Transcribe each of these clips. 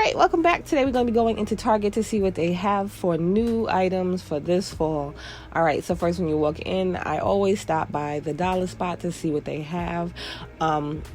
right, welcome back. Today we're going to be going into Target to see what they have for new items for this fall. All right, so first when you walk in, I always stop by the dollar spot to see what they have.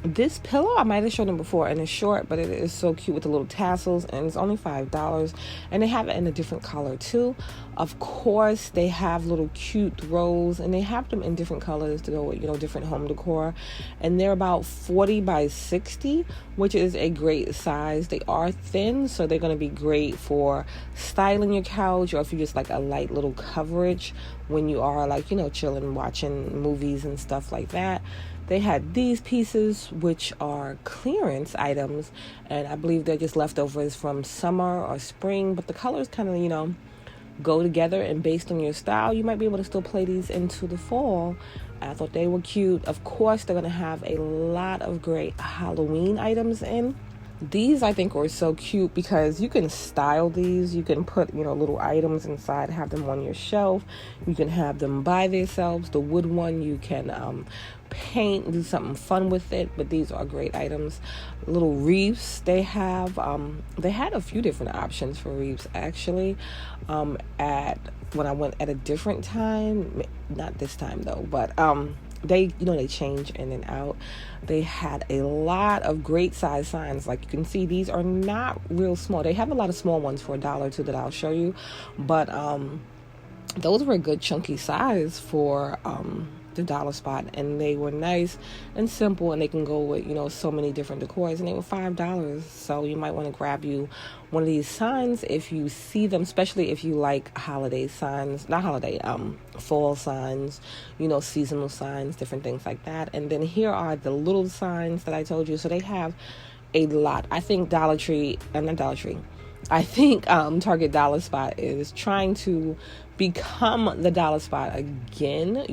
This pillow, I might have shown them before, and it's short, but it is so cute with the little tassels, and it's only $5. And they have it in a different color too. Of course, they have little cute throws, and they have them in different colors to go with, different home decor. And they're about 40 by 60, which is a great size. They are thin, so they're going to be great for styling your couch, or if you just like a light little coverage when you are chilling, watching movies and stuff like that. They had these pieces, which are clearance items, and I believe they're just leftovers from summer or spring, but the colors kind of, go together, and based on your style, you might be able to still play these into the fall. I thought they were cute. Of course, they're going to have a lot of great Halloween items in. These, I think, were so cute because you can style these. You can put, little items inside, have them on your shelf. You can have them by themselves. The wood one, you can paint, do something fun with it. But these are great items. Little wreaths they have. They had a few different options for wreaths, actually, when I went at a different time. Not this time, though, but they change in and out. They had a lot of great size signs. Like you can see, these are not real small. They have a lot of small ones for $1 too that I'll show you, but those were a good chunky size for the dollar spot, and they were nice and simple, and they can go with so many different decors, and they were $5. So you might want to grab you one of these signs if you see them, especially if you like holiday signs, not holiday, fall signs, seasonal signs, different things like that. And then here are the little signs that I told you. So they have a lot. I think I think Target Dollar Spot is trying to become the dollar spot again,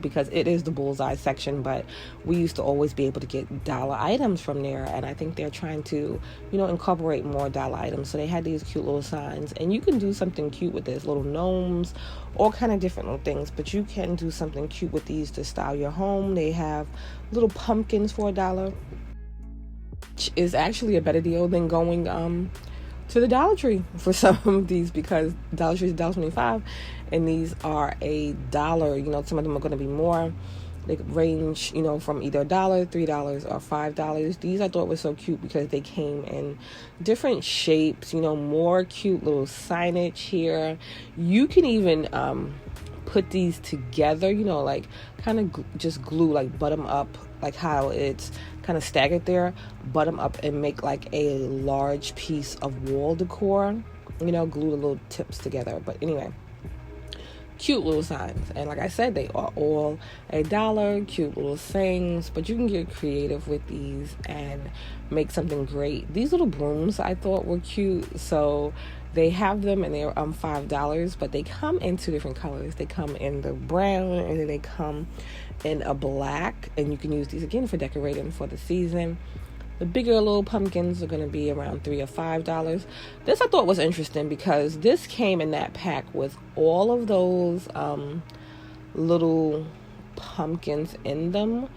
because it is the Bullseye section, but we used to always be able to get dollar items from there, and I think they're trying to, incorporate more dollar items. So they had these cute little signs, and you can do something cute with this, little gnomes, all kind of different little things, but you can do something cute with these to style your home. They have little pumpkins for $1, which is actually a better deal than going to the Dollar Tree for some of these, because Dollar Tree is $1.25 and these are $1. Some of them are going to be more. They range, from either $1, $3, or $5. These I thought were so cute because they came in different shapes, more cute little signage here. You can even put these together, kind of just glue, butt them up, how it's kind of staggered there, butt them up and make a large piece of wall decor, glue the little tips together. But anyway, cute little signs, and like I said, they are all $1, cute little things, but you can get creative with these and make something great. These little brooms I thought were cute, so they have them, and they're $5, but they come in two different colors. They come in the brown, and then they come in a black, and you can use these again for decorating for the season. The bigger little pumpkins are going to be around $3 or $5. This I thought was interesting because this came in that pack with all of those little pumpkins in them,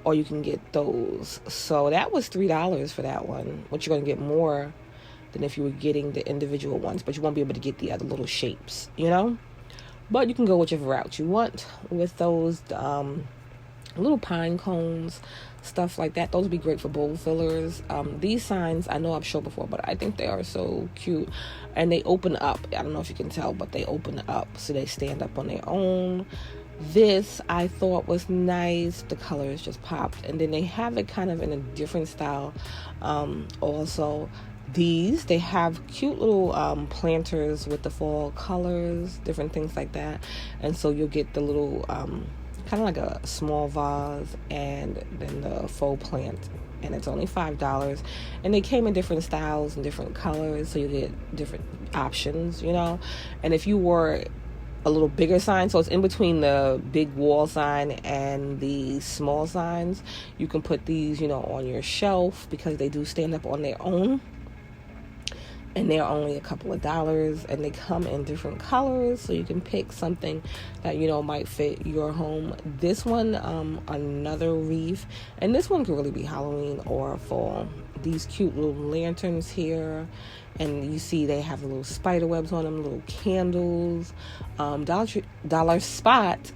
or you can get those. So that was $3 for that one, which you're going to get more than if you were getting the individual ones, but you won't be able to get the other little shapes, But you can go whichever route you want with those little pine cones, stuff like that. Those would be great for bowl fillers. These signs, I know I've shown before, but I think they are so cute. And they open up. I don't know if you can tell, but they open up so they stand up on their own. This I thought was nice. The colors just popped. And then they have it kind of in a different style. Also, they have cute little planters with the fall colors, different things like that. And so you'll get the little kind of like a small vase and then the faux plant, and it's only $5. And they came in different styles and different colors, so you get different options, And if you were a little bigger sign, so it's in between the big wall sign and the small signs, you can put these, on your shelf because they do stand up on their own. and they're only a couple of dollars, and they come in different colors, so you can pick something that might fit your home. This one, another wreath, and this one could really be Halloween or fall. These cute little lanterns here, and you see they have little spider webs on them, little candles. Dollar Spot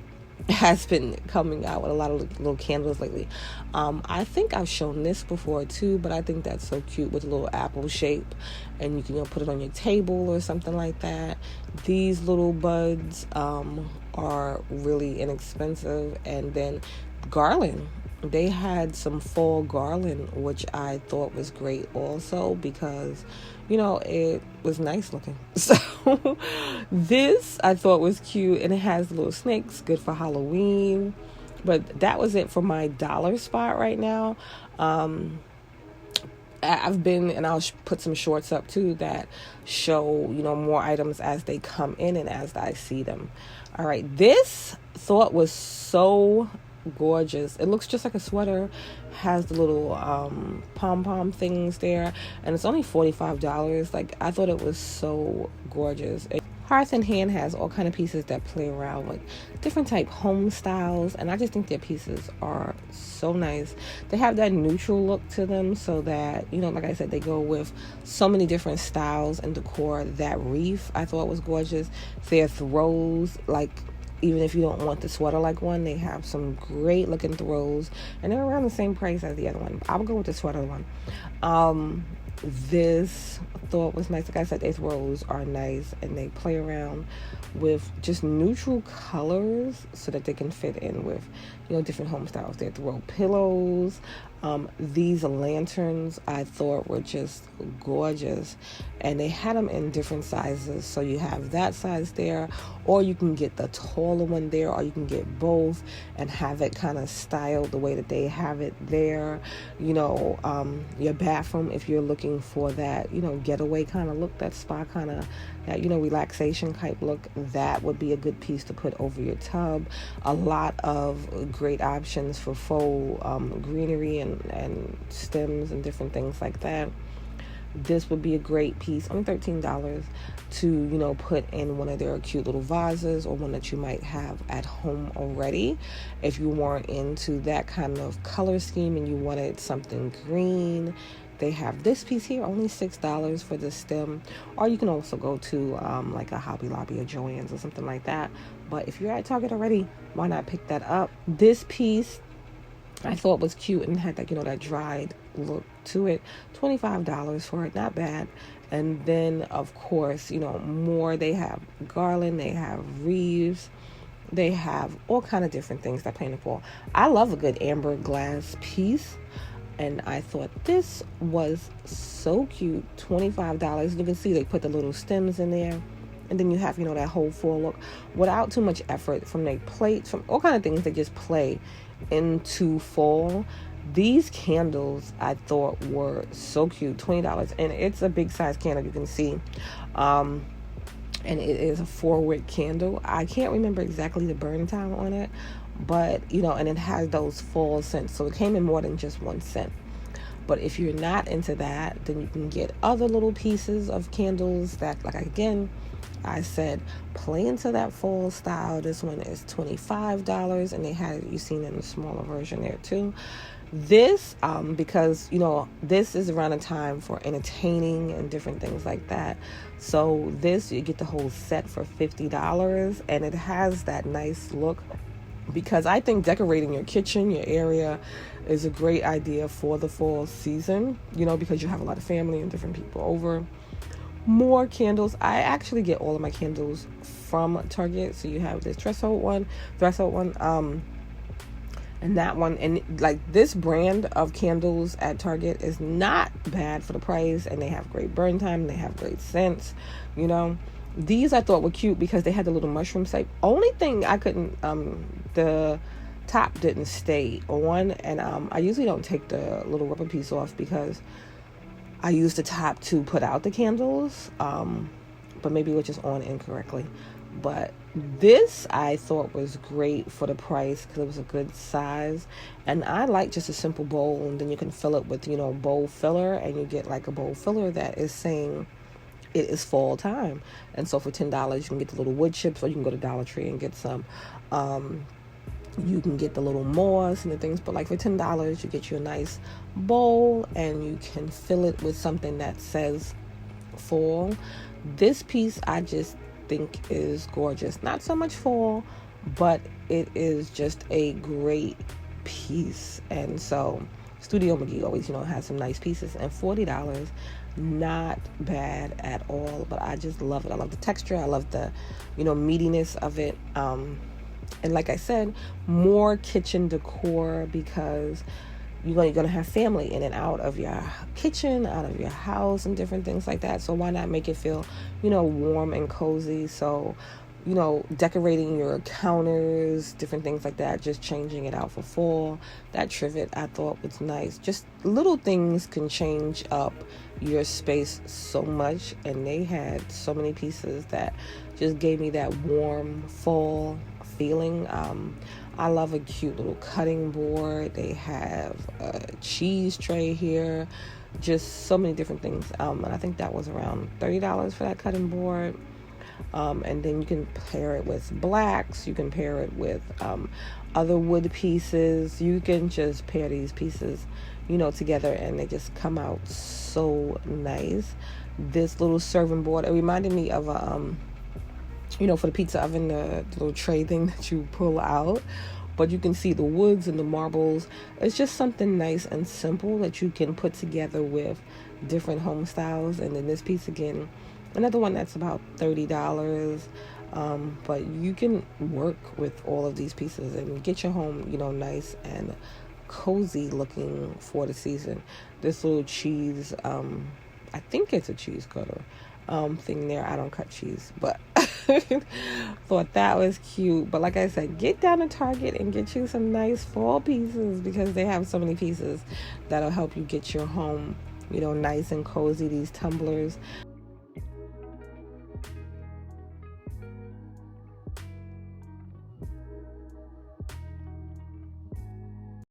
has been coming out with a lot of little candles lately. I think I've shown this before too, but I think that's so cute with a little apple shape, and you can put it on your table or something like that. These little buds are really inexpensive. And then garland. They had some fall garland, which I thought was great also, because it was nice looking. So this I thought was cute, and it has little snakes, good for Halloween. But that was it for my dollar spot right now. I've been, and I'll put some shorts up too that show more items as they come in and as I see them. All right, this thought was so gorgeous. It looks just like a sweater, has the little pom-pom things there, and it's only $45. Like, I thought it was so gorgeous. Hearth and Hand has all kind of pieces that play around with different type home styles, and I just think their pieces are so nice. They have that neutral look to them, so that like I said, they go with so many different styles and decor. That wreath I thought was gorgeous. Their throws, like, even if you don't want the sweater like one, they have some great looking throws, and they're around the same price as the other one. I would go with the sweater one. This thought was nice. Like I said, their throws are nice, and they play around with just neutral colors so that they can fit in with different home styles. Their throw pillows. These lanterns I thought were just gorgeous, and they had them in different sizes, so you have that size there, or you can get the taller one there, or you can get both and have it kind of styled the way that they have it there. Your bathroom, if you're looking for that getaway kind of look, that spa kind of, that relaxation type look, that would be a good piece to put over your tub. A lot of great options for faux greenery and stems and different things like that. This would be a great piece, only $13, to put in one of their cute little vases, or one that you might have at home already. If you weren't into that kind of color scheme and you wanted something green, they have this piece here, only $6 for the stem. Or you can also go to like a Hobby Lobby or Joann's or something like that. But if you're at Target already, why not pick that up? This piece I thought was cute and had that that dried look to it. $25 for it, not bad. And then of course more, they have garland, they have wreaths, they have all kind of different things that play in the fall. I love a good amber glass piece, and I thought this was so cute. $25. You can see they put the little stems in there, and then you have that whole fall look without too much effort from their plates, from all kind of things that just play into fall. These candles I thought were so cute. $20, and it's a big size candle, you can see, and it is a 4-wick candle. I can't remember exactly the burn time on it, but and it has those fall scents, so it came in more than just one scent. But if you're not into that, then you can get other little pieces of candles that, like, again, I said, play into that fall style. This one is $25, and they had, you seen in the smaller version there too. This, because this is around a time for entertaining and different things like that. So this, you get the whole set for $50, and it has that nice look, because I think decorating your kitchen, your area, is a great idea for the fall season, because you have a lot of family and different people over. More candles. I actually get all of my candles from Target. So you have this threshold one, and that one, and like this brand of candles at Target is not bad for the price, and they have great burn time, and they have great scents. These I thought were cute because they had the little mushroom shape. Only thing I couldn't, the top didn't stay on, and I usually don't take the little rubber piece off because I use the top to put out the candles, but maybe it was just on incorrectly. But this I thought was great for the price because it was a good size, and I like just a simple bowl, and then you can fill it with bowl filler, and you get like a bowl filler that is saying it is fall time. And so for $10 you can get the little wood chips, or you can go to Dollar Tree and get some. You can get the little moss and the things, but like for $10 you get you a nice bowl, and you can fill it with something that says fall. This piece I just think is gorgeous. Not so much fall, but it is just a great piece. And so Studio McGee always, has some nice pieces, and $40, not bad at all. But I just love it. I love the texture. I love the, meatiness of it. And like I said, more kitchen decor, because you're going to have family in and out of your kitchen, out of your house, and different things like that. So why not make it feel, warm and cozy? So, decorating your counters, different things like that, just changing it out for fall. That trivet I thought was nice. Just little things can change up your space so much, and they had so many pieces that just gave me that warm fall feeling. I love a cute little cutting board. They have a cheese tray here, just so many different things. And I think that was around $30 for that cutting board. And then you can pair it with blacks. You can pair it with other wood pieces. You can just pair these pieces, together, and they just come out so nice. This little serving board, it reminded me of a for the pizza oven, the little tray thing that you pull out. But you can see the woods and the marbles. It's just something nice and simple that you can put together with different home styles. And then this piece again, another one that's about $30. But you can work with all of these pieces and get your home, nice and cozy looking for the season. This little cheese, I think it's a cheese cutter thing there. I don't cut cheese, but thought that was cute. But like I said, get down to Target and get you some nice fall pieces, because they have so many pieces that'll help you get your home, nice and cozy. These tumblers,